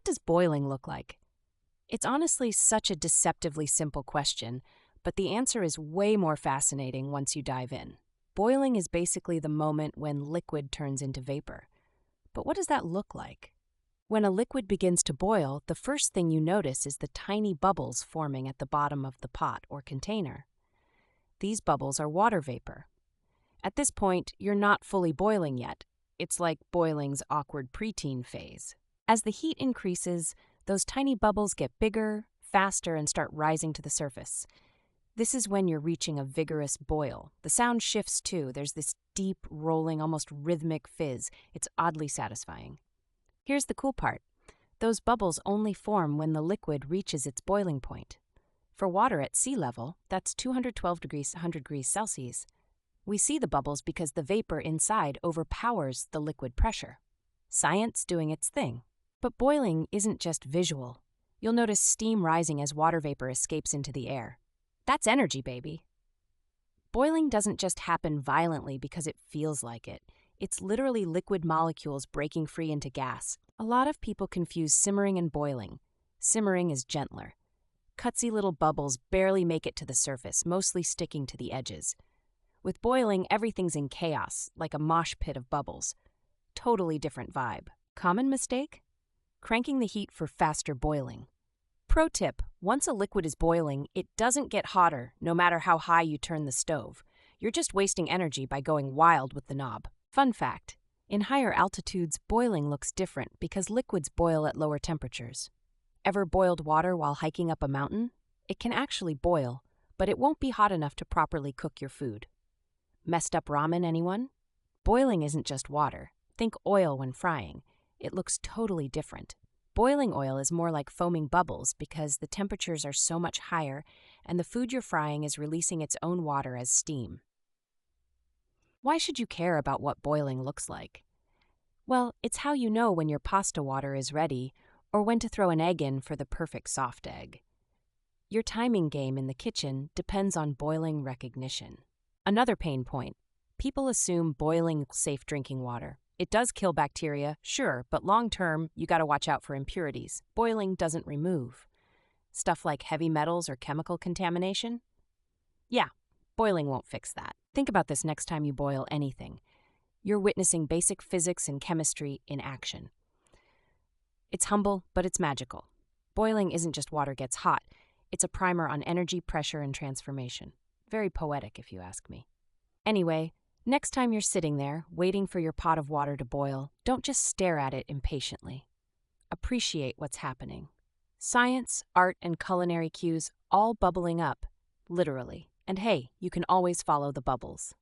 does boiling look like? It's honestly such a deceptively simple question, but the answer is way more fascinating once you dive in. Boiling is basically the moment when liquid turns into vapor. But what does that look like? When a liquid begins to boil, the first thing you notice is the tiny bubbles forming at the bottom of the pot or container. These bubbles are water vapor. At this point, you're not fully boiling yet. It's like boiling's awkward preteen phase. As the heat increases, those tiny bubbles get bigger, faster, and start rising to the surface. This is when you're reaching a vigorous boil. The sound shifts too. There's this deep, rolling, almost rhythmic fizz. It's oddly satisfying. Here's the cool part. Those bubbles only form when the liquid reaches its boiling point. For water at sea level, that's 212 degrees 100 degrees Celsius. We see the bubbles because the vapor inside overpowers the liquid pressure. Science doing its thing. But boiling isn't just visual. You'll notice steam rising as water vapor escapes into the air. That's energy, baby. Boiling doesn't just happen violently because it feels like it. It's literally liquid molecules breaking free into gas. A lot of people confuse simmering and boiling. Simmering is gentler. Cutsy little bubbles barely make it to the surface, mostly sticking to the edges. With boiling, everything's in chaos, like a mosh pit of bubbles. Totally different vibe. Common mistake? Cranking the heat for faster boiling. Pro tip, once a liquid is boiling, it doesn't get hotter no matter how high you turn the stove. You're just wasting energy by going wild with the knob. Fun fact, in higher altitudes, boiling looks different because liquids boil at lower temperatures. Ever boiled water while hiking up a mountain? It can actually boil, but it won't be hot enough to properly cook your food. Messed up ramen, anyone? Boiling isn't just water. Think oil when frying. It looks totally different. Boiling oil is more like foaming bubbles because the temperatures are so much higher and the food you're frying is releasing its own water as steam. Why should you care about what boiling looks like? Well, it's how you know when your pasta water is ready or when to throw an egg in for the perfect soft egg. Your timing game in the kitchen depends on boiling recognition. Another pain point. People assume boiling safe drinking water. It does kill bacteria, sure, but long-term, you gotta watch out for impurities. Boiling doesn't remove. Stuff like heavy metals or chemical contamination? Yeah, boiling won't fix that. Think about this next time you boil anything. You're witnessing basic physics and chemistry in action. It's humble, but it's magical. Boiling isn't just water gets hot. It's a primer on energy, pressure, and transformation. Very poetic, if you ask me. Anyway, next time you're sitting there, waiting for your pot of water to boil, don't just stare at it impatiently. Appreciate what's happening. Science, art, and culinary cues all bubbling up, literally. And hey, you can always follow the bubbles.